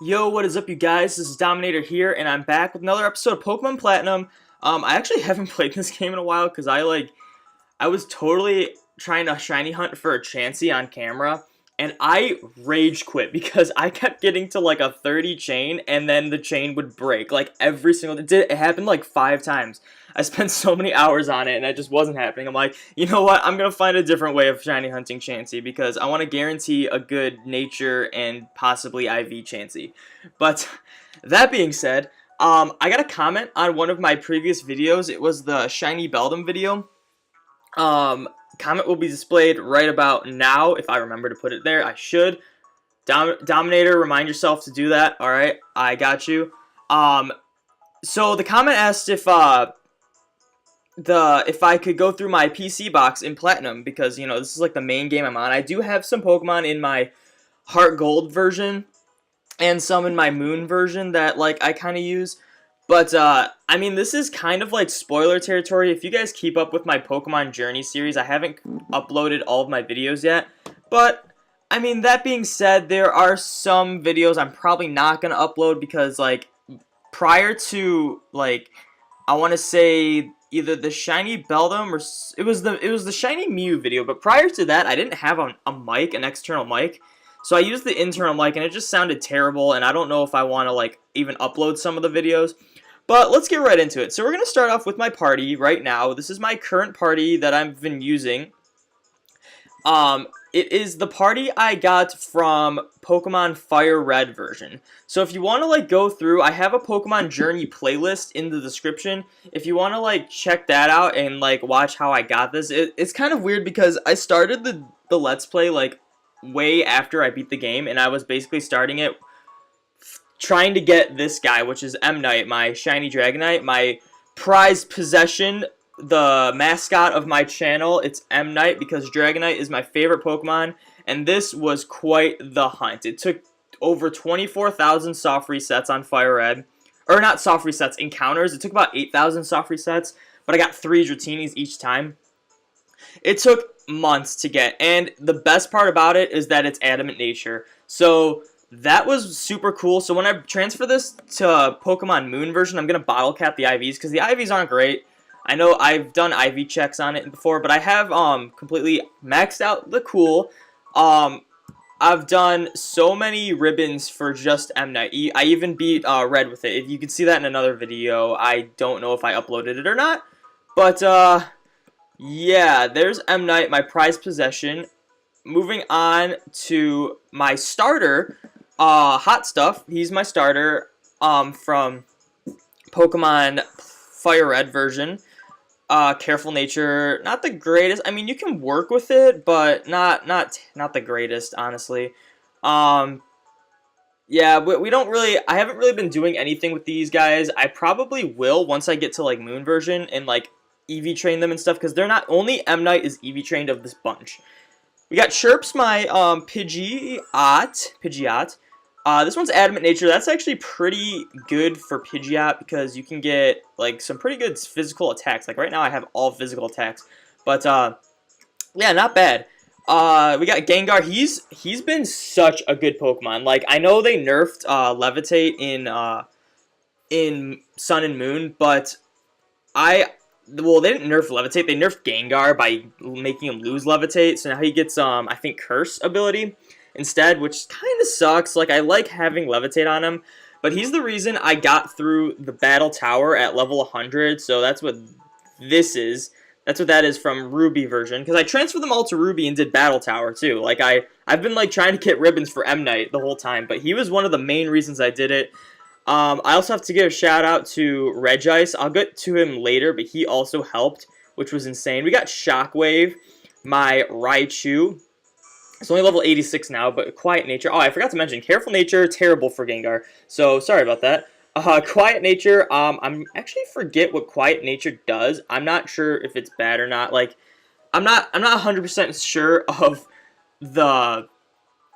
Yo, what is up, you guys? This is Dominator here, and I'm back with another episode of Pokemon Platinum. I actually haven't played this game in a while because I was totally trying to shiny hunt for a Chansey on camera, and I rage quit because I kept getting to like a 30 chain, and then the chain would break like every single. It happened like 5 times. I spent so many hours on it, and it just wasn't happening. I'm like, you know what? I'm gonna find a different way of shiny hunting Chansey because I want to guarantee a good nature and possibly IV Chansey. But that being said, I got a comment on one of my previous videos. It was the shiny Beldum video. Comment will be displayed right about now. If I remember to put it there, I should. Dominator, remind yourself to do that. All right, I got you. So the comment asked if I could go through my PC box in Platinum because, you know, this is like the main game I'm on. I do have some Pokemon in my Heart Gold version and some in my Moon version that like I kind of use. But I mean, this is kind of like spoiler territory. If you guys keep up with my Pokemon Journey series, I haven't uploaded all of my videos yet. But I mean, that being said, there are some videos I'm probably not going to upload because like prior to like I want to say either the shiny Beldum or it was the shiny Mew video, but prior to that I didn't have a mic, an external mic. So I used the internal mic and it just sounded terrible, and I don't know if I want to like even upload some of the videos. But let's get right into it. So we're going to start off with my party right now. This is my current party that I've been using. It is the party I got from Pokemon Fire Red version. So if you want to like go through, I have a Pokemon Journey playlist in the description. If you want to like check that out and like watch how I got this, it's kind of weird because I started the Let's Play like way after I beat the game, and I was basically starting it trying to get this guy, which is M-Knight, my shiny Dragonite, my prized possession, the mascot of my channel. It's M-Knight because Dragonite is my favorite Pokemon, and this was quite the hunt. It took over 24,000 soft resets on Fire Red, or not soft resets, encounters. It took about 8,000 soft resets, but I got 3 Dratinis each time. It took months to get, and the best part about it is that it's adamant nature. So that was super cool. So when I transfer this to Pokemon Moon version, I'm going to bottle cap the IVs because the IVs aren't great. I know I've done IV checks on it before, but I have completely maxed out the cool. I've done so many ribbons for just M-Knight. I even beat Red with it. If you can see that in another video, I don't know if I uploaded it or not. But yeah, there's M-Knight, my prized possession. Moving on to my starter, Hot Stuff. He's my starter from Pokemon Fire Red version. Careful Nature, not the greatest. I mean, you can work with it, but not the greatest, honestly. Yeah, we don't really. I haven't really been doing anything with these guys. I probably will once I get to like Moon version and like EV train them and stuff, because they're not only M-Knight is EV trained of this bunch. We got Chirps, my Pidgeot. This one's Adamant Nature. That's actually pretty good for Pidgeot because you can get like some pretty good physical attacks. Like right now I have all physical attacks. But yeah, not bad. We got Gengar. He's been such a good Pokemon. Like I know they nerfed Levitate in Sun and Moon, but well, they didn't nerf Levitate. They nerfed Gengar by making him lose Levitate. So now he gets, I think, Curse ability instead, which kind of sucks. Like, I like having Levitate on him. But he's the reason I got through the Battle Tower at level 100. So that's what this is. That's what that is from Ruby version. Because I transferred them all to Ruby and did Battle Tower, too. Like, I've been, like, trying to get ribbons for M-Knight the whole time. But he was one of the main reasons I did it. I also have to give a shout out to Regice. I'll get to him later, but he also helped, which was insane. We got Shockwave, my Raichu. It's only level 86 now, but Quiet Nature. Oh, I forgot to mention, Careful Nature, terrible for Gengar. So, sorry about that. Quiet Nature, I'm actually forget what Quiet Nature does. I'm not sure if it's bad or not. Like, I'm not 100% sure of the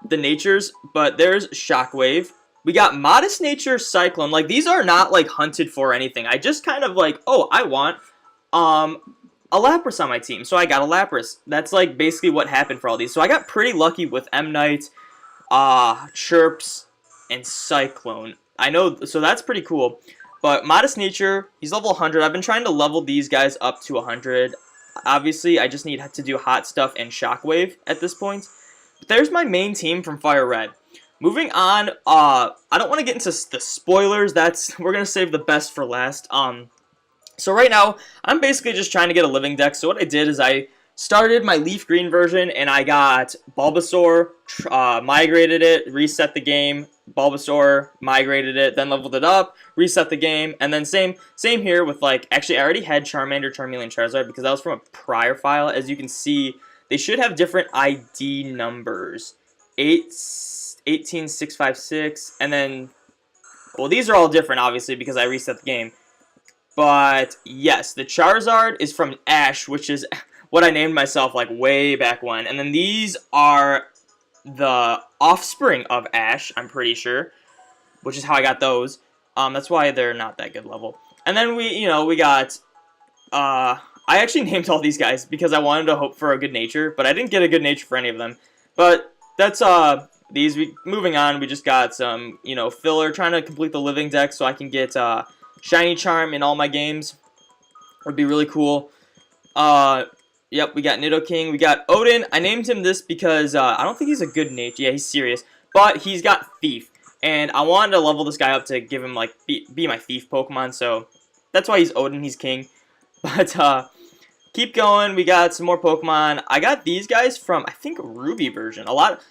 natures, but there's Shockwave. We got Modest Nature, Cyclone. Like, these are not, like, hunted for anything. I just kind of, like, oh, I want, a Lapras on my team. So I got a Lapras. That's, like, basically what happened for all these. So I got pretty lucky with M-Knight, Chirps, and Cyclone. I know, so that's pretty cool. But Modest Nature, he's level 100. I've been trying to level these guys up to 100. Obviously, I just need to do Hot Stuff and Shockwave at this point. But there's my main team from Fire Red. Moving on, I don't want to get into the spoilers. We're gonna save the best for last. So right now, I'm basically just trying to get a living deck. So what I did is I started my Leaf Green version, and I got Bulbasaur, migrated it, reset the game, Bulbasaur, migrated it, then leveled it up, reset the game, and then same here with, like, actually I already had Charmander, Charmeleon, Charizard because that was from a prior file. As you can see, they should have different ID numbers. 18656, and then, well, these are all different, obviously, because I reset the game. But, yes, the Charizard is from Ash, which is what I named myself, like, way back when. And then these are the offspring of Ash, I'm pretty sure, which is how I got those. That's why they're not that good level. And then we got, I actually named all these guys because I wanted to hope for a good nature, but I didn't get a good nature for any of them. But that's, moving on, we just got some, filler, trying to complete the living deck so I can get, Shiny Charm in all my games. Would be really cool. Yep, we got Nidoking. We got Odin. I named him this because I don't think he's a good nature. Yeah, he's serious. But he's got Thief. And I wanted to level this guy up to give him, like, be my Thief Pokemon. So that's why he's Odin. He's king. But keep going. We got some more Pokemon. I got these guys from, I think, Ruby version.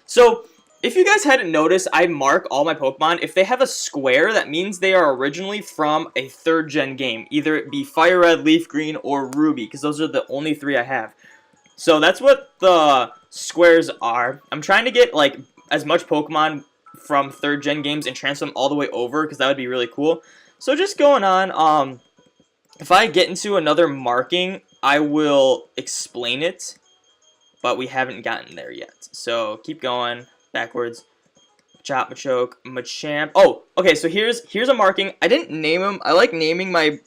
So if you guys hadn't noticed, I mark all my Pokemon. If they have a square, that means they are originally from a 3rd gen game. Either it be Fire Red, Leaf Green, or Ruby, because those are the only 3 I have. So that's what the squares are. I'm trying to get, like, as much Pokemon from 3rd gen games and transfer them all the way over, because that would be really cool. So just going on, if I get into another marking, I will explain it, but we haven't gotten there yet. So keep going. Backwards. Machop, Machoke, Machamp. Oh, okay, so here's a marking. I didn't name him. I like naming my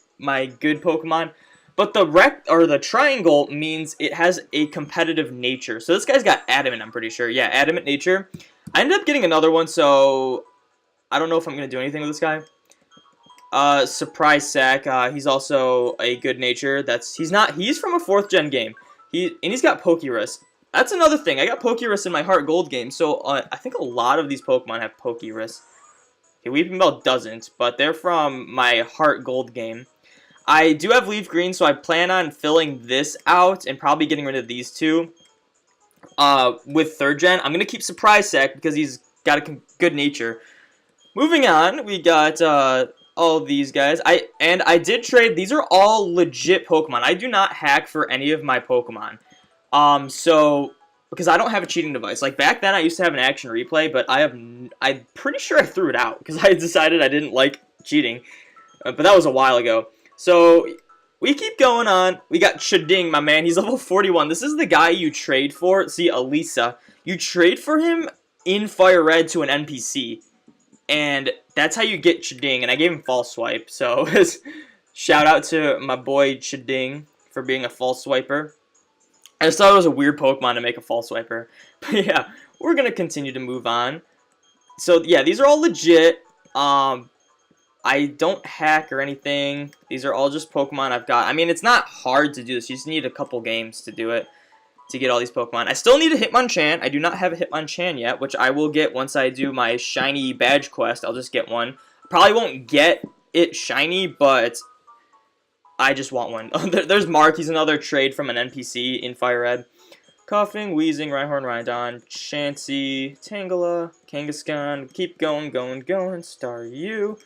good Pokemon, but the triangle means it has a competitive nature. So this guy's got Adamant, I'm pretty sure. Yeah, Adamant nature. I ended up getting another one, so I don't know if I'm gonna do anything with this guy. Surprise Sack. He's also a good nature. He's from a 4th gen game. He's got Pokerus. That's another thing. I got Pokerus in my Heart Gold game, so I think a lot of these Pokemon have Pokerus. Okay, Weeping Bell doesn't, but they're from my Heart Gold game. I do have Leaf Green, so I plan on filling this out and probably getting rid of these two. With 3rd gen, I'm going to keep Surprise Sack because he's got a good nature. Moving on, we got all these guys. I did trade. These are all legit Pokemon. I do not hack for any of my Pokemon. So, because I don't have a cheating device. Like, back then I used to have an action replay, but I'm pretty sure I threw it out, because I decided I didn't like cheating. But that was a while ago. So, we keep going on. We got Chiding, my man. He's level 41. This is the guy you trade for. See, Elisa. You trade for him in Fire Red to an NPC. And that's how you get Chiding. And I gave him False Swipe. So, shout out to my boy Chiding for being a False Swiper. I just thought it was a weird Pokemon to make a False Swiper. But yeah, we're going to continue to move on. So yeah, these are all legit. I don't hack or anything. These are all just Pokemon I've got. I mean, it's not hard to do this. You just need a couple games to do it, to get all these Pokemon. I still need a Hitmonchan. I do not have a Hitmonchan yet, which I will get once I do my shiny badge quest. I'll just get one. Probably won't get it shiny, but I just want one. There's Mark. He's another trade from an NPC in Fire Red. Coughing, Wheezing, Rhyhorn, Rhydon, Chansey, Tangela, Kangaskhan. Keep going, Staryu.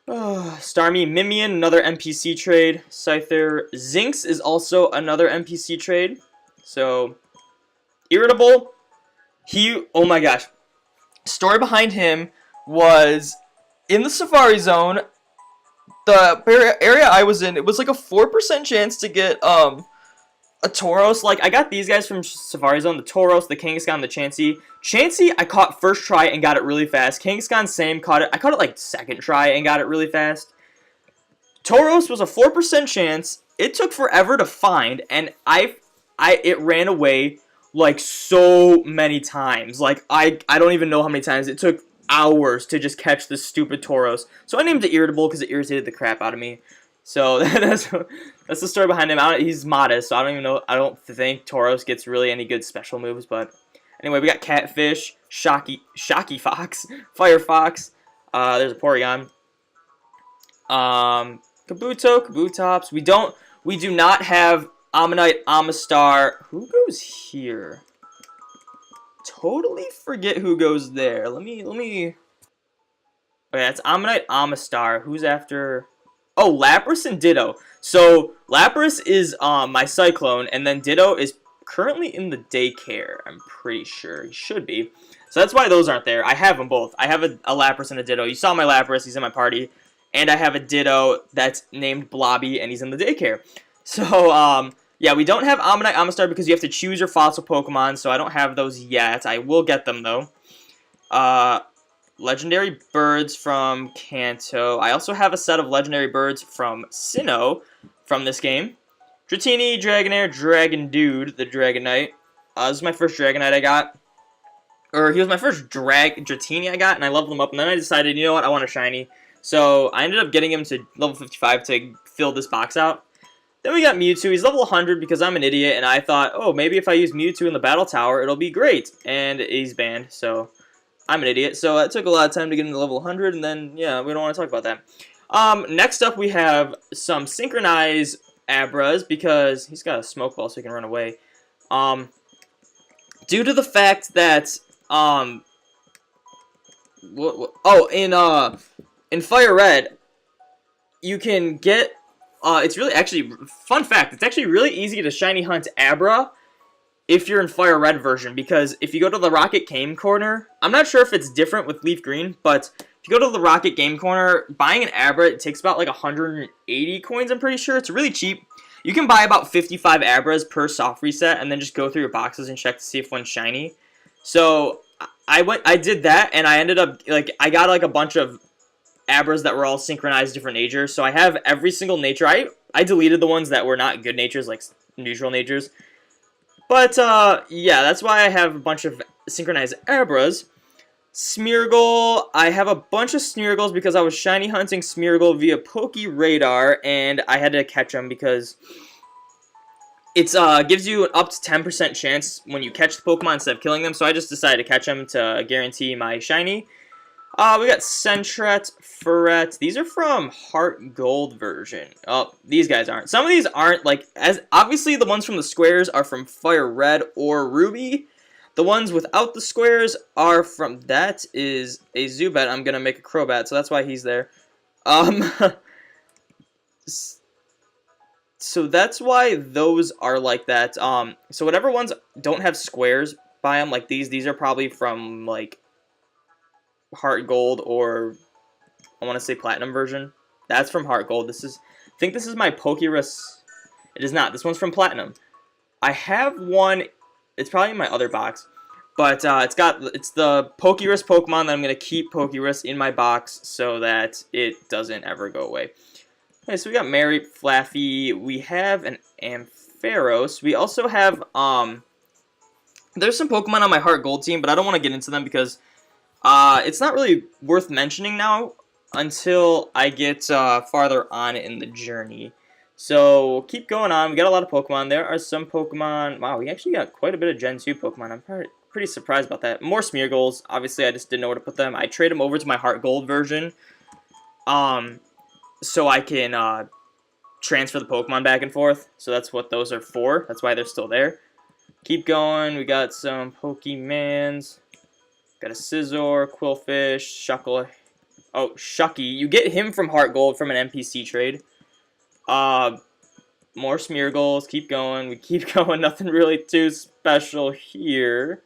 Starmie, Mimian, another NPC trade. Scyther, Zinx is also another NPC trade. So, Irritable. Oh my gosh. Story behind him was in the Safari Zone. The area I was in, it was like a 4% chance to get a Tauros. Like, I got these guys from Safari Zone, the Tauros, the Kangaskhan, the Chansey. Chansey, I caught first try and got it really fast. Kangaskhan, same, I caught it like second try and got it really fast. Tauros was a 4% chance. It took forever to find, and it ran away like so many times. Like, I don't even know how many times. It took hours to just catch this stupid Tauros. So I named it Irritable because it irritated the crap out of me. So that's the story behind him. He's modest, so I don't even know. I don't think Tauros gets really any good special moves. But anyway, we got Catfish, Shocky Fox, Firefox. There's a Porygon. Kabuto, Kabutops. We do not have Ammonite, Amistar. Who goes here? Totally forget who goes there. Let me. Okay, that's Ammonite, Amistar. Who's after? Oh, Lapras and Ditto. So Lapras is my Cyclone, and then Ditto is currently in the daycare. I'm pretty sure he should be. So that's why those aren't there. I have them both. I have a Lapras and a Ditto. You saw my Lapras. He's in my party. And I have a Ditto that's named Blobby, and he's in the daycare. So, yeah, we don't have Ammonite, Amistar because you have to choose your fossil Pokemon, so I don't have those yet. I will get them, though. Legendary birds from Kanto. I also have a set of legendary birds from Sinnoh from this game. Dratini, Dragonair, Dragondude, the Dragonite. This is my first Dragonite I got. Or he was my first Dratini I got, and I leveled him up, and then I decided, you know what, I want a shiny. So I ended up getting him to level 55 to fill this box out. Then we got Mewtwo. He's level 100 because I'm an idiot, and I thought, oh, maybe if I use Mewtwo in the Battle Tower, it'll be great. And he's banned, so I'm an idiot. So it took a lot of time to get him to level 100, and then, yeah, we don't want to talk about that. Next up, we have some Synchronized Abras because he's got a Smoke Ball so he can run away. Due to the fact that, in Fire Red, you can get, it's really, actually, fun fact, it's actually really easy to shiny hunt Abra if you're in Fire Red version, because if you go to the Rocket Game Corner, I'm not sure if it's different with Leaf Green, but if you go to the Rocket Game Corner, buying an Abra, it takes about like 180 coins, I'm pretty sure. It's really cheap. You can buy about 55 Abras per soft reset, and then just go through your boxes and check to see if one's shiny. So, I did that, and I ended up, like, I got like a bunch of Abras that were all synchronized different natures, so I have every single nature. I deleted the ones that were not good natures, like neutral natures. But, yeah, that's why I have a bunch of synchronized Abras. Smeargle, I have a bunch of Smeargles because I was shiny hunting Smeargle via Poke Radar, and I had to catch them because it gives you an up to 10% chance when you catch the Pokemon instead of killing them, so I just decided to catch them to guarantee my shiny. We got Sentret, Ferret. These are from Heart Gold version. Oh, these guys aren't. Some of these aren't, like, as obviously the ones from the squares are from Fire Red or Ruby. The ones without the squares are from, that is a Zubat. I'm going to make a Crobat, so that's why he's there. So that's why those are like that. So whatever ones don't have squares by them, like these are probably from, like, Heart Gold or I want to say Platinum version. That's from Heart Gold. I think this is my Pokerus. It is not. This one's from Platinum. I have one. It's probably in my other box, but it's the Pokerus Pokemon that I'm gonna keep Pokerus in my box so that it doesn't ever go away. Okay, so we got Mary, Flaffy. We have an Ampharos. We also have there's some Pokemon on my Heart Gold team, but I don't want to get into them because it's not really worth mentioning now until I get farther on in the journey. So, keep going on. We got a lot of Pokemon. There are some Pokemon. Wow, we actually got quite a bit of Gen 2 Pokemon. I'm pretty surprised about that. More Smeargles. Obviously, I just didn't know where to put them. I trade them over to my Heart Gold version. So I can transfer the Pokemon back and forth. So that's what those are for. That's why they're still there. Keep going. We got some Pokemans. Got a Scizor, Quillfish, Shuckle. Oh, Shucky. You get him from Heart Gold from an NPC trade. More Smeargles. Keep going. We keep going. Nothing really too special here.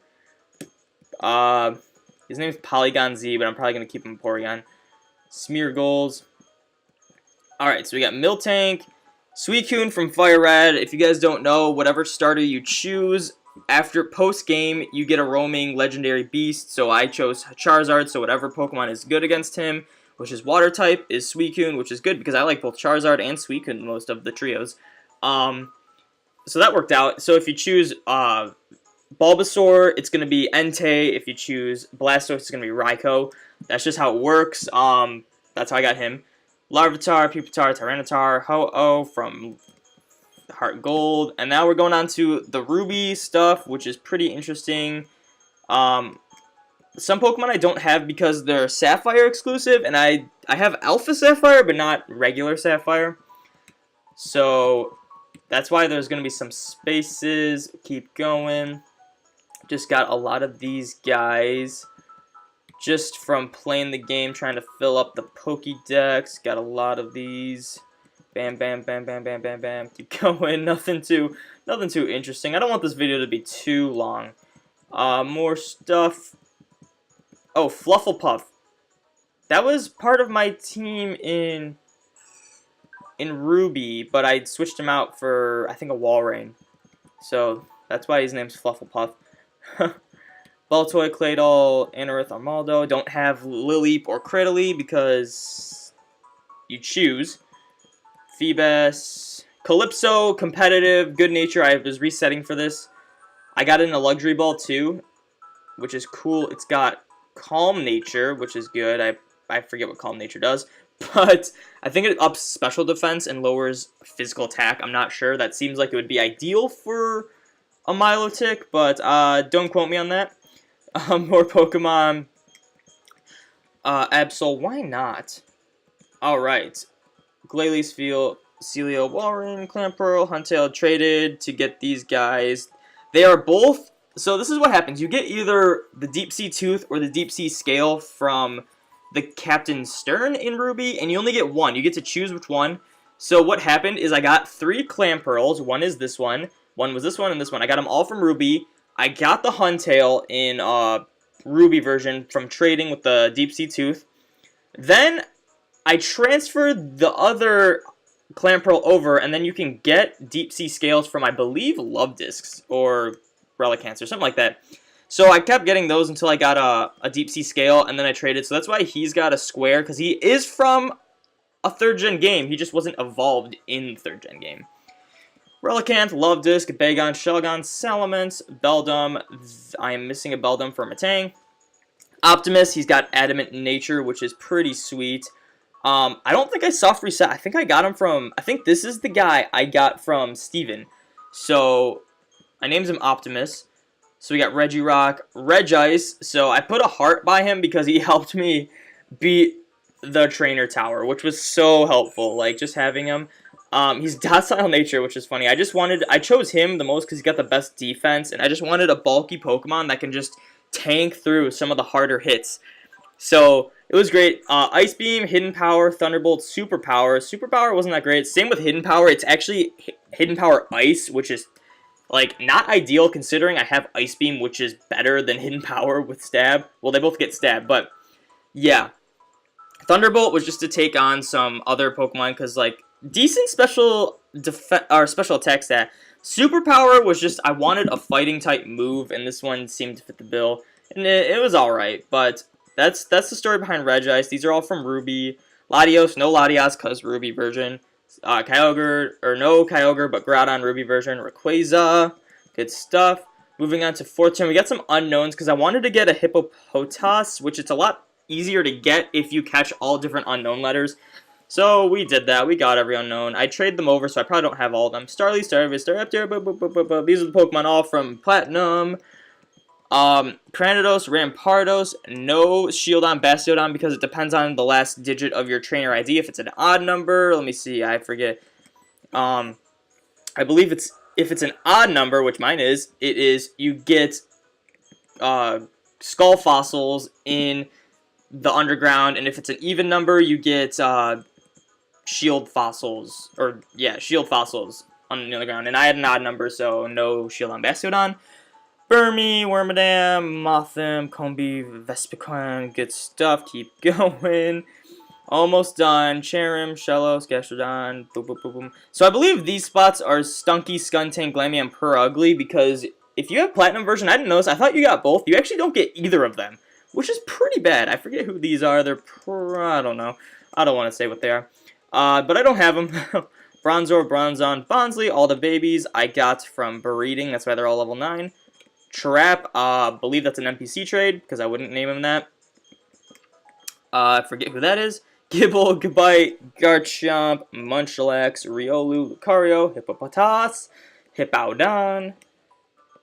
His name's Polygon Z, but I'm probably going to keep him Porygon. Smeargles. Alright, so we got Miltank. Suicune from Fire Red. If you guys don't know, whatever starter you choose, after post-game, you get a roaming legendary beast. So I chose Charizard, so whatever Pokemon is good against him, which is water type, is Suicune, which is good because I like both Charizard and Suicune most of the trios. So that worked out. So if you choose Bulbasaur, it's going to be Entei. If you choose Blastoise, it's going to be Raikou. That's just how it works. That's how I got him. Larvitar, Pupitar, Tyranitar, Ho-Oh from Heart Gold. And now we're going on to the Ruby stuff, which is pretty interesting. Some Pokemon I don't have because they're Sapphire exclusive, and I have Alpha Sapphire, but not regular Sapphire. So that's why there's going to be some spaces. Keep going. Just got a lot of these guys just from playing the game, trying to fill up the Pokédex. Got a lot of these. Bam, bam, bam, bam, bam, bam, bam. Keep going. Nothing too interesting. I don't want this video to be too long. More stuff. Oh, Flufflepuff. That was part of my team in Ruby, but I switched him out for, I think, a Walrein. So that's why his name's Flufflepuff. Baltoy, Claydol, Anorith, Armaldo. Don't have Lileep or Cradily because you choose. Phoebus. Calypso, competitive, good nature. I was resetting for this. I got it in a Luxury Ball too, which is cool. It's got Calm Nature, which is good. I forget what Calm Nature does. But I think it ups special defense and lowers physical attack. I'm not sure. That seems like it would be ideal for a Milotic, but don't quote me on that. More Pokemon. Absol, why not? Alright. Glalie, Field, Celio, Walrein, Clamperl, Huntail traded to get these guys. They are both... So this is what happens. You get either the Deep Sea Tooth or the Deep Sea Scale from the Captain Stern in Ruby, and you only get one. You get to choose which one. So what happened is I got 3 Clamperls. One is this one was this one, and this one. I got them all from Ruby. I got the Huntail in Ruby version from trading with the Deep Sea Tooth. Then I transferred the other Clamperl over, and then you can get Deep Sea Scales from, I believe, Love Discs or Relicanth or something like that. So I kept getting those until I got a Deep Sea Scale, and then I traded. So that's why he's got a square, because he is from a 3rd Gen game. He just wasn't evolved in 3rd Gen game. Relicanth, Love Disc, Bagon, Shelgon, Salamence, Beldum. I am missing a Beldum for Matang. Optimus, he's got Adamant Nature, which is pretty sweet. I don't think I soft reset. I think I got him from... I think this is the guy I got from Steven. So I named him Optimus. So we got Regirock, Regice. So I put a heart by him because he helped me beat the Trainer Tower, which was so helpful. Like, just having him. He's Docile Nature, which is funny. I chose him the most because he's got the best defense, and I just wanted a bulky Pokemon that can just tank through some of the harder hits. So it was great. Ice Beam, Hidden Power, Thunderbolt, Superpower. Superpower wasn't that great. Same with Hidden Power. It's actually Hidden Power Ice, which is, like, not ideal considering I have Ice Beam, which is better than Hidden Power with Stab. Well, they both get Stab, but yeah. Thunderbolt was just to take on some other Pokemon because, like, decent special attack stat. Superpower was just, I wanted a fighting type move, and this one seemed to fit the bill. And it was alright, but that's the story behind Regice. These are all from Ruby. Latios, no Latias, because Ruby version. Kyogre, or no Kyogre, but Groudon Ruby version. Rayquaza, good stuff. Moving on to 14, we got some unknowns, because I wanted to get a Hippopotas, which it's a lot easier to get if you catch all different unknown letters. So we did that. We got every unknown. I traded them over, so I probably don't have all of them. Starly, Starvis, Staraptor, these are the Pokemon all from Platinum. Cranidos, Rampardos, no Shieldon, Bastiodon, because it depends on the last digit of your trainer ID. If it's an odd number, let me see, I forget. I believe if it's an odd number, which mine is, you get skull fossils in the underground, and if it's an even number, you get shield fossils on the underground. And I had an odd number, so no Shieldon, Bastiodon. Burmy, Wormadam, Mothim, Combi, Vespiquen, good stuff, keep going. Almost done. Cherim, Shellos, Gastrodon, boom, boom, boom, boom. So I believe these spots are Stunky, Skuntank, Glammy, and Purugly, because if you have Platinum version, I didn't notice, I thought you got both. You actually don't get either of them, which is pretty bad. I forget who these are. They're, I don't know. I don't want to say what they are. But I don't have them. Bronzor, Bronzon, Bonsly, all the babies I got from breeding. That's why they're all level 9. Trap, believe that's an NPC trade, because I wouldn't name him that. I forget who that is. Gibble, Gabite, Garchomp, Munchlax, Riolu, Lucario, Hippopotas, Hippowdon,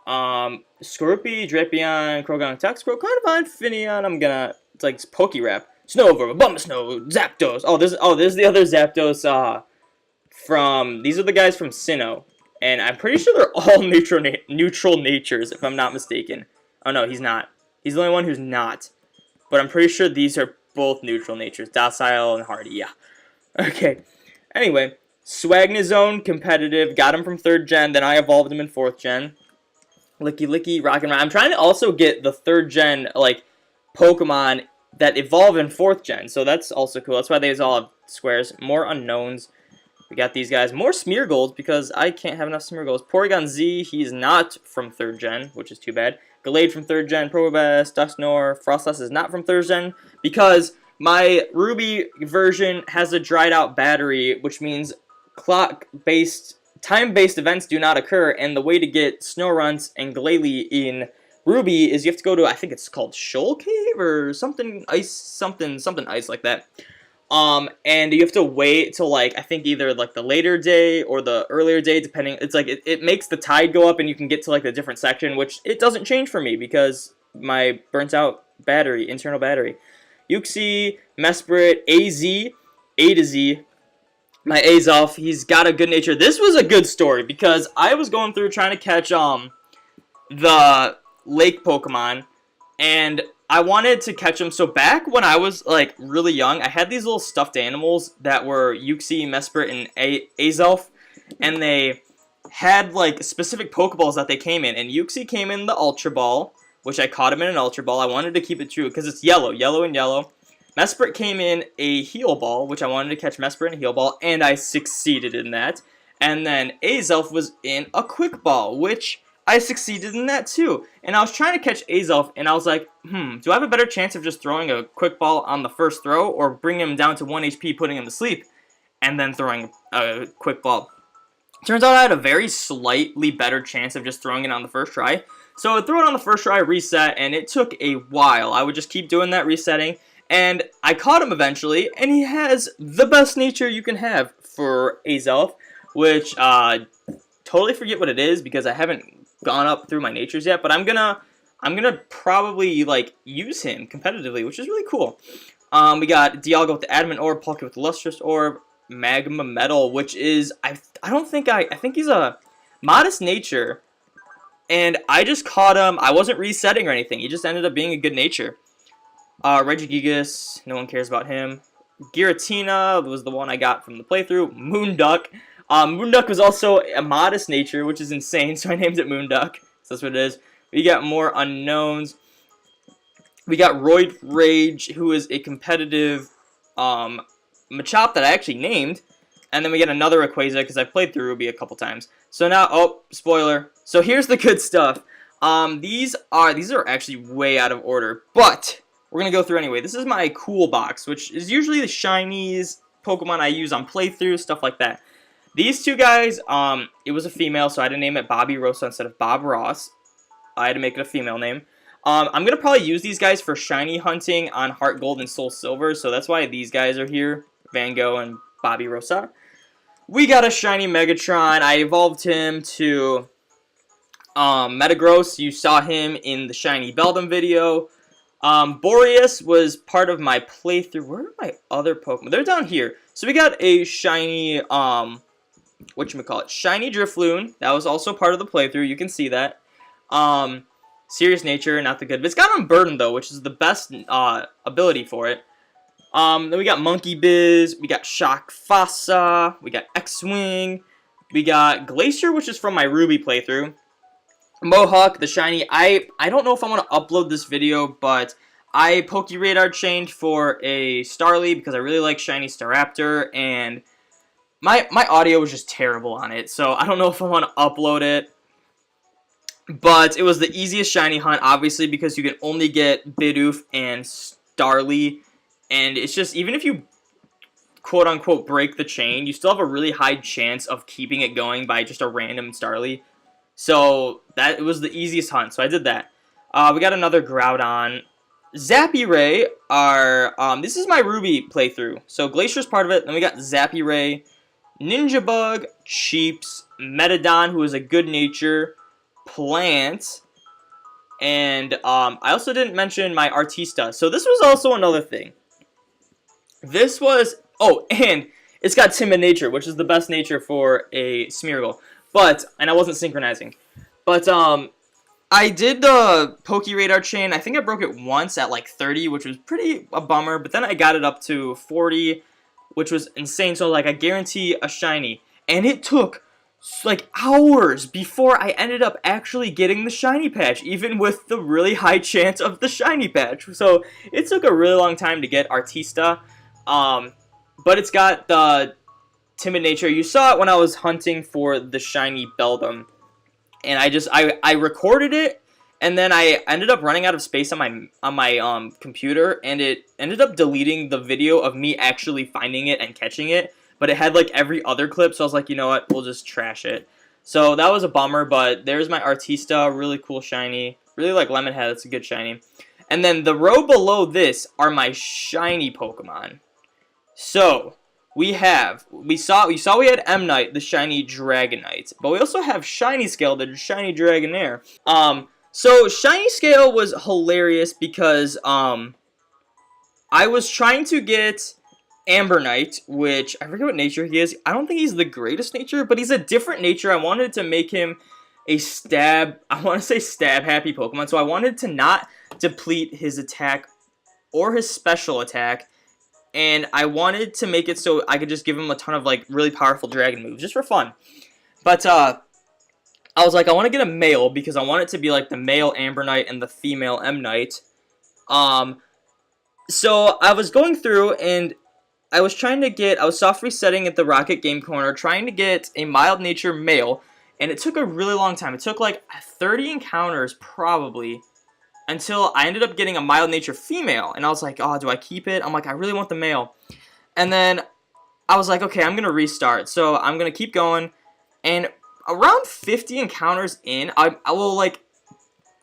Scorpy, Drapion, Croagunk, Toxicroak, Carnivine, Finneon. It's like Pokérap. Snover, Bumbusno, Zapdos. There's the other Zapdos. These are the guys from Sinnoh, and I'm pretty sure they're all neutral natures, if I'm not mistaken. Oh no, he's not. He's the only one who's not. But I'm pretty sure these are both neutral natures, Docile and Hardy. Yeah. Okay. Anyway, Swagnazone, competitive, got him from 3rd gen, then I evolved him in 4th gen. Licky Licky, Rock'n'Roll. I'm trying to also get the 3rd gen, like, Pokemon that evolve in 4th gen, so that's also cool. That's why they all have squares. More unknowns. We got these guys. More Smeargolds, because I can't have enough Smeargolds. Porygon Z, he's not from 3rd gen, which is too bad. Gallade from 3rd gen, Probobast, Dusknoir, Frostlass is not from 3rd gen, because my Ruby version has a dried out battery, which means time-based events do not occur, and the way to get Snorunt and Glalie in Ruby is you have to go to, I think it's called Shoal Cave or something ice like that. And you have to wait till, like, I think either, like, the later day or the earlier day, depending. It's, like, it makes the tide go up and you can get to, like, the different section, which it doesn't change for me because my burnt-out battery, internal battery. Uxie, Mesprit, AZ, A to Z. My Azelf, he's got a good nature. This was a good story because I was going through trying to catch, the lake Pokemon, and I wanted to catch them. So back when I was, like, really young, I had these little stuffed animals that were Uxie, Mesprit, and Azelf, and they had, like, specific Pokeballs that they came in, and Uxie came in the Ultra Ball, which I caught him in an Ultra Ball. I wanted to keep it true because it's yellow and yellow. Mesprit came in a Heal Ball, which I wanted to catch Mesprit in a Heal Ball, and I succeeded in that. And then Azelf was in a Quick Ball, which I succeeded in that too. And I was trying to catch Azelf, and I was like, do I have a better chance of just throwing a Quick Ball on the first throw, or bringing him down to 1 HP, putting him to sleep, and then throwing a Quick Ball? Turns out I had a very slightly better chance of just throwing it on the first try. So I threw it on the first try, reset, and it took a while. I would just keep doing that resetting, and I caught him eventually, and he has the best nature you can have for Azelf, which, totally forget what it is because I haven't gone up through my natures yet, but I'm gonna probably, like, use him competitively, which is really cool. We got Dialga with the Adamant Orb, Palkia with the Lustrous Orb, Magma Metal, which is, I think he's a modest nature, and I just caught him. I wasn't resetting or anything. He just ended up being a good nature. Regigigas, no one cares about him. Giratina was the one I got from the playthrough. Moonduck. Moonduck was also a modest nature, which is insane, so I named it Moonduck. So that's what it is. We got more unknowns. We got Roid Rage, who is a competitive Machop that I actually named. And then we get another Rayquaza, because I've played through Ruby a couple times. So now, oh, spoiler. So here's the good stuff. These are actually way out of order, but we're going to go through anyway. This is my cool box, which is usually the shinies, Pokemon I use on playthrough, stuff like that. These two guys, it was a female, so I had to name it Bobby Rosa instead of Bob Ross. I had to make it a female name. I'm going to probably use these guys for shiny hunting on Heart Gold and Soul Silver, so that's why these guys are here, Van Gogh and Bobby Rosa. We got a shiny Megatron. I evolved him to Metagross. You saw him in the shiny Beldum video. Boreas was part of my playthrough. Where are my other Pokemon? They're down here. So we got a shiny, whatchamacallit, shiny Drifloon. That was also part of the playthrough. You can see that. Serious Nature, not the good. But it's got Unburdened, though, which is the best ability for it. Then we got Monkey Biz. We got Shock Fossa. We got X-Wing. We got Glacier, which is from my Ruby playthrough. Mohawk, the shiny. I don't know if I want to upload this video, but I Pokeradar changed for a Starly because I really like shiny Staraptor, and my audio was just terrible on it, so I don't know if I want to upload it. But it was the easiest shiny hunt, obviously, because you can only get Bidoof and Starly, and it's just, even if you quote-unquote break the chain, you still have a really high chance of keeping it going by just a random Starly. So, it was the easiest hunt, so I did that. We got another Groudon. Zappy Ray are, this is my Ruby playthrough. So Glacier's part of it, then we got Zappy Ray, Ninja Bug, Cheeps, Metadon, who is a good nature, Plant, and I also didn't mention my Artista. So this was also another thing. This was, oh, and it's got Timid Nature, which is the best nature for a Smeargle. But, and I wasn't synchronizing. But, I did the Poke-Radar chain. I think I broke it once at like 30, which was pretty a bummer. But then I got it up to 40, which was insane. So, like, I guarantee a shiny. And it took, like, hours before I ended up actually getting the shiny patch, even with the really high chance of the shiny patch. So, it took a really long time to get Artista. But it's got the Timid Nature. You saw it when I was hunting for the shiny Beldum. And I recorded it, and then I ended up running out of space on my computer, and it ended up deleting the video of me actually finding it and catching it. But it had like every other clip, so I was like, you know what, we'll just trash it. So that was a bummer, but there's my Artista, really cool shiny. Really like Lemonhead, it's a good shiny. And then the row below this are my shiny Pokemon. So we saw we had M-Night, the shiny Dragonite, but we also have Shiny Scale, the shiny Dragonair. So Shiny Scale was hilarious because I was trying to get Ambernite, which I forget what nature he is. I don't think he's the greatest nature, but he's a different nature. I wanted to make him a stab, I want to say stab happy Pokemon, so I wanted to not deplete his attack or his special attack. And I wanted to make it so I could just give him a ton of, like, really powerful dragon moves, just for fun. But, I was like, I want to get a male, because I want it to be, like, the male Ambernite and the female M-Night. So, I was going through, and I was soft resetting at the Rocket Game Corner, trying to get a mild nature male, and it took a really long time. It took, like, 30 encounters, probably, until I ended up getting a mild nature female, and I was like, oh, do I keep it? I'm like, I really want the male. And then I was like, okay, I'm going to restart. So I'm going to keep going, and around 50 encounters in, I will, like,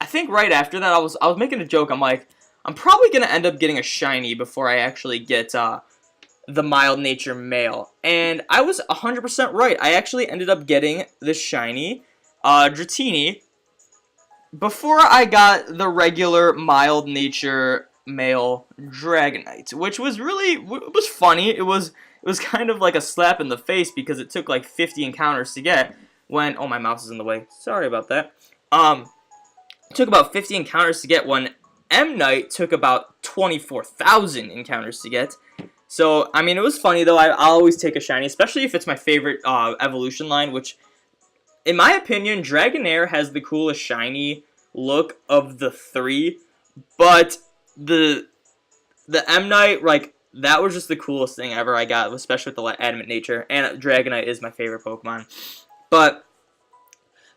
I think right after that, I was making a joke. I'm like, I'm probably going to end up getting a shiny before I actually get the mild nature male. And I was 100% right. I actually ended up getting the shiny Dratini before I got the regular mild nature male Dragonite, which was funny. It was kind of like a slap in the face because it took like 50 encounters to get when, oh, my mouse is in the way. Sorry about that. It took about 50 encounters to get when M-Night took about 24,000 encounters to get. So, I mean, it was funny though. I'll always take a shiny, especially if it's my favorite evolution line, which, in my opinion, Dragonair has the coolest shiny look of the three, but the M-Night, like, that was just the coolest thing ever I got, especially with the adamant nature, and Dragonite is my favorite Pokemon. But,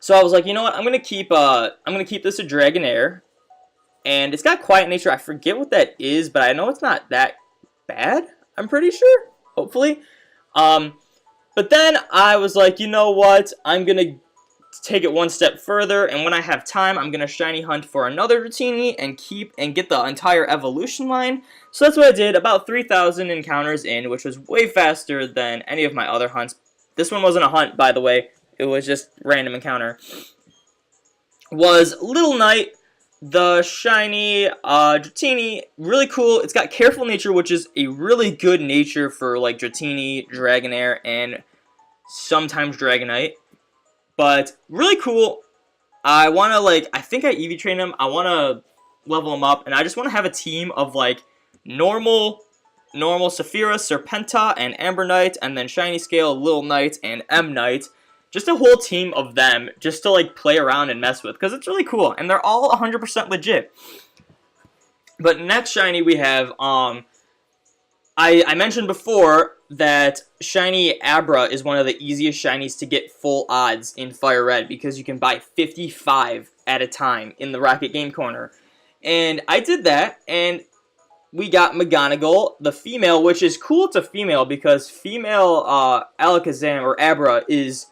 so I was like, you know what, I'm gonna keep this a Dragonair, and it's got quiet nature. I forget what that is, but I know it's not that bad, I'm pretty sure, hopefully. But then I was like, you know what, I'm going to take it one step further, and when I have time, I'm going to shiny hunt for another Dratini and get the entire evolution line. So that's what I did, about 3,000 encounters in, which was way faster than any of my other hunts. This one wasn't a hunt, by the way, it was just random encounter. Was Little Knight, the shiny Dratini, really cool. It's got Careful Nature, which is a really good nature for like Dratini, Dragonair, and sometimes Dragonite. But really cool. I want to I think I EV train him. I want to level him up, and I just want to have a team of like normal Saphira, Serpenta, and Ambernite, and then Shiny Scale, Little Knight, and M-Night. Just a whole team of them, just to like play around and mess with, because it's really cool, and they're all 100% legit. But next shiny we have, I mentioned before that shiny Abra is one of the easiest shinies to get full odds in Fire Red, because you can buy 55 at a time in the Rocket Game Corner. And I did that, and we got McGonagall, the female, which is cool. It's a female, because female Alakazam, or Abra, is,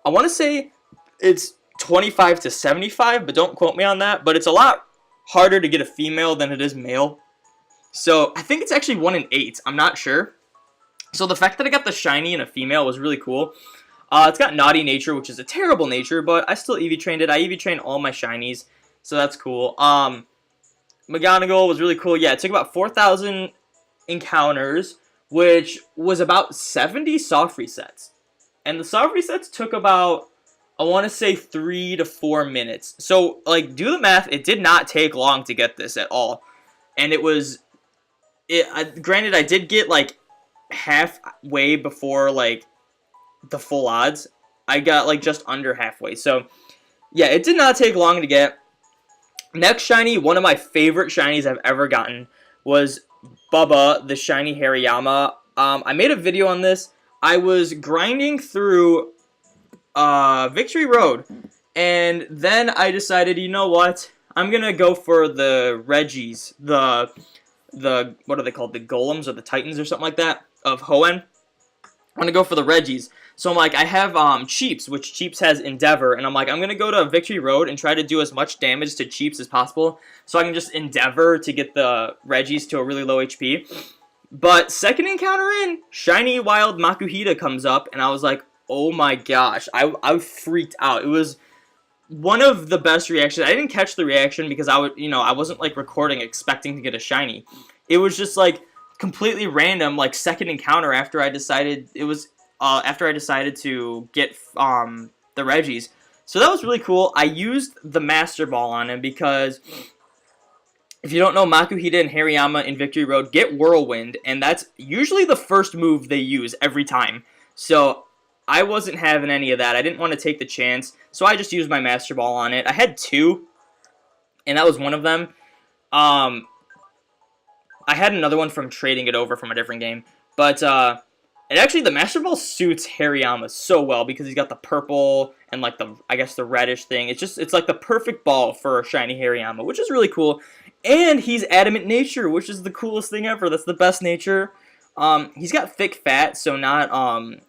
I want to say it's 25 to 75, but don't quote me on that. But it's a lot harder to get a female than it is male. So I think it's actually 1 in 8. I'm not sure. So the fact that I got the shiny and a female was really cool. It's got Naughty Nature, which is a terrible nature, but I still EV trained it. I EV trained all my shinies, so that's cool. McGonagall was really cool. Yeah, it took about 4,000 encounters, which was about 70 soft resets. And the soft resets took about, I want to say, 3 to 4 minutes. So, like, do the math. It did not take long to get this at all. And it was, granted, I did get, like, halfway before, like, the full odds. I got, like, just under halfway. So, yeah, it did not take long to get. Next shiny, one of my favorite shinies I've ever gotten, was Bubba, the shiny Hariyama. I made a video on this. I was grinding through Victory Road, and then I decided, you know what? I'm gonna go for the Reggies, the what are they called? The Golems or the Titans or something like that of Hoenn. I'm gonna go for the Reggies. So I'm like, I have Cheeps, which Cheeps has Endeavor, and I'm like, I'm going to go to Victory Road and try to do as much damage to Cheeps as possible, so I can just Endeavor to get the Reggies to a really low HP. But second encounter in, Shiny Wild Makuhita comes up, and I was like, oh my gosh, I freaked out. It was one of the best reactions. I didn't catch the reaction because I wasn't like recording expecting to get a shiny. It was just like completely random, like second encounter after I decided to get the Reggies. So that was really cool. I used the Master Ball on him because if you don't know, Makuhita and Hariyama in Victory Road get Whirlwind, and that's usually the first move they use every time. So I wasn't having any of that. I didn't want to take the chance, so I just used my Master Ball on it. I had 2, and that was one of them. I had another one from trading it over from a different game, but and actually, the Master Ball suits Hariyama so well because he's got the purple and like the reddish thing. It's like the perfect ball for shiny Hariyama, which is really cool. And he's Adamant Nature, which is the coolest thing ever. That's the best nature. He's got thick fat, so not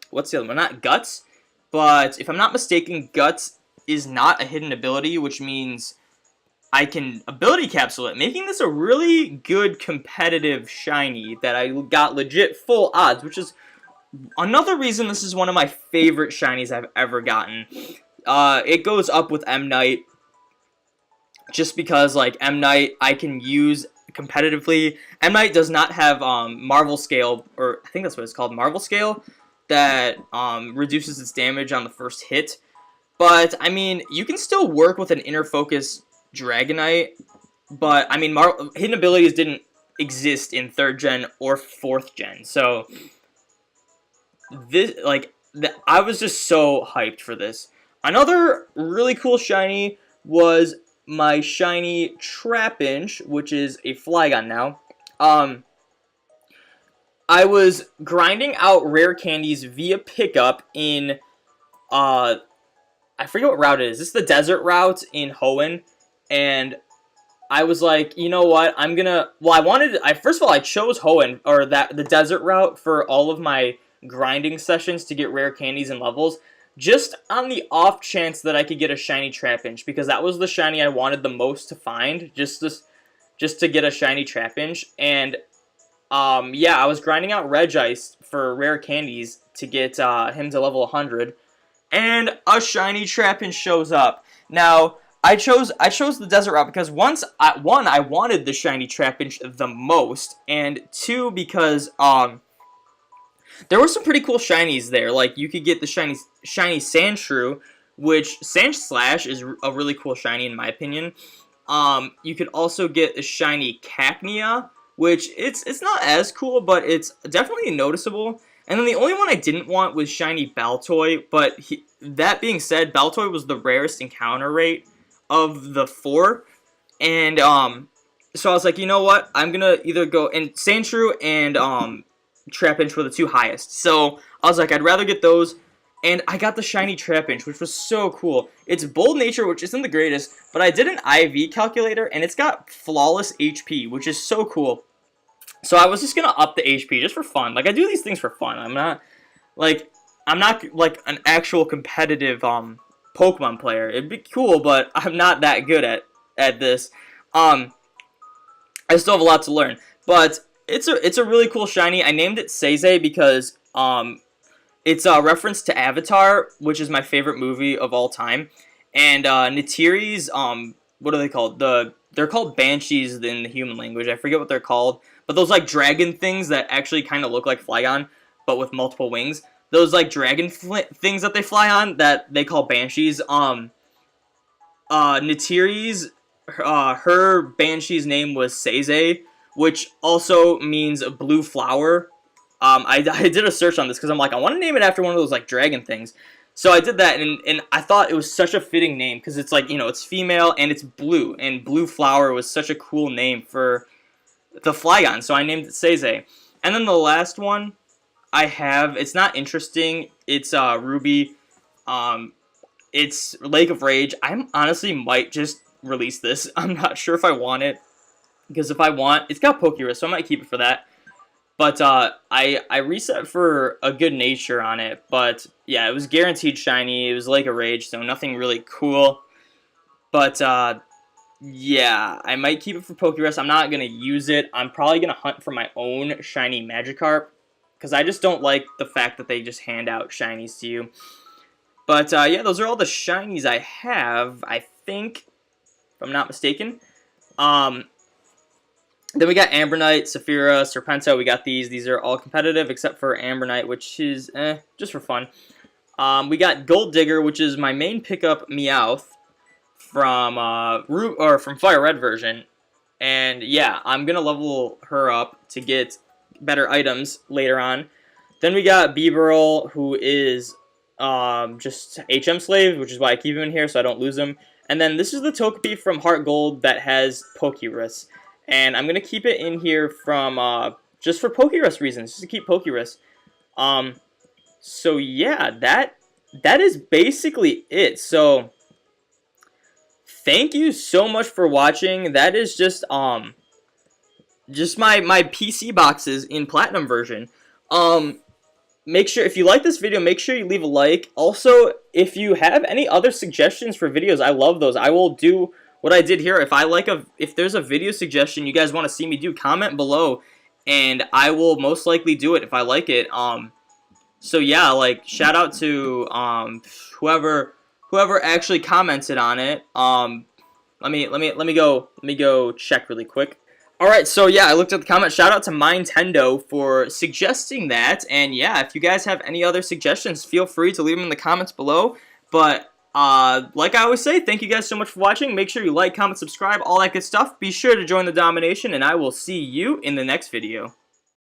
what's the other one? Not Guts, but if I'm not mistaken, Guts is not a hidden ability, which means I can ability capsule it, making this a really good competitive shiny that I got legit full odds, which is another reason this is one of my favorite shinies I've ever gotten. It goes up with M. Night, just because, like, M. Night I can use competitively. M. Night does not have Marvel Scale, or I think that's what it's called, Marvel Scale, that reduces its damage on the first hit. But, I mean, you can still work with an Inner Focus Dragonite, but, I mean, hidden abilities didn't exist in 3rd gen or 4th gen, so this, like, I was just so hyped for this. Another really cool shiny was my shiny Trapinch, which is a Flygon now. I was grinding out rare candies via pickup in, I forget what route it is. This is the desert route in Hoenn, and I was like, you know what, first of all, I chose Hoenn, or the desert route for all of my grinding sessions to get rare candies and levels, just on the off chance that I could get a shiny Trapinch, because that was the shiny I wanted the most to find, just to get a shiny Trapinch. And yeah, I was grinding out Regice for rare candies to get him to level 100, and a shiny Trapinch shows up. Now, I chose the desert route because one, I wanted the shiny Trapinch the most, and 2, because there were some pretty cool shinies there. Like, you could get the shiny Sandshrew, which Sandslash is a really cool shiny in my opinion. You could also get a shiny Cacnea, which it's not as cool, but it's definitely noticeable. And then the only one I didn't want was shiny Baltoy, but that being said, Baltoy was the rarest encounter rate of the 4. And so I was like, you know what? I'm gonna either go, and Sandshrew and Trapinch were the 2 highest. So I was like, I'd rather get those, and I got the shiny Trapinch, which was so cool. It's Bold Nature, which isn't the greatest, but I did an IV calculator, and it's got flawless HP, which is so cool. So I was just gonna up the HP just for fun. Like, I do these things for fun. I'm not like an actual competitive Pokemon player. It'd be cool, but I'm not that good at this. Um, I still have a lot to learn, but it's a really cool shiny. I named it Seize because it's a reference to Avatar, which is my favorite movie of all time. And Neytiri's, what are they called? They're called Banshees in the human language. I forget what they're called, but those like dragon things that actually kind of look like Flygon, but with multiple wings. Those like dragon things that they fly on that they call Banshees. Neytiri's, her Banshee's name was Seize, which also means a blue flower. I did a search on this because I'm like, I want to name it after one of those like dragon things. So I did that, and I thought it was such a fitting name because it's like, you know, it's female and it's blue, and blue flower was such a cool name for the Flygon, so I named it Seize. And then the last one I have, it's not interesting. It's Ruby. It's Lake of Rage. I honestly might just release this. I'm not sure if I want it, because if I want, it's got Pokerus, so I might keep it for that. But I reset for a good nature on it. But yeah, it was guaranteed shiny. It was Lake of Rage, so nothing really cool. But yeah, I might keep it for Pokerus. I'm not going to use it. I'm probably going to hunt for my own shiny Magikarp, because I just don't like the fact that they just hand out shinies to you. But yeah, those are all the shinies I have, I think, if I'm not mistaken. Then we got Ambronite, Saphira, Serpento. We got these. These are all competitive except for Ambronite, which is just for fun. We got Gold Digger, which is my main pickup Meowth from from Fire Red version. And yeah, I'm gonna level her up to get better items later on. Then we got Bibarel, who is just HM Slave, which is why I keep him in here so I don't lose him. And then this is the Togepi from Heart Gold that has Pokerus. And I'm going to keep it in here from, just for Pokerus reasons, just to keep Pokerus. So yeah, that is basically it. So, thank you so much for watching. That is just my PC boxes in Platinum version. Make sure, if you like this video, make sure you leave a like. Also, if you have any other suggestions for videos, I love those. I will do what I did here. If there's a video suggestion you guys want to see me do, comment below, and I will most likely do it if I like it. So yeah, like, shout out to whoever actually commented on it. Let me go check really quick. Alright, so yeah, I looked at the comment. Shout out to Nintendo for suggesting that. And yeah, if you guys have any other suggestions, feel free to leave them in the comments below. But like I always say, thank you guys so much for watching. Make sure you like, comment, subscribe, all that good stuff. Be sure to join the domiNATION, and I will see you in the next video.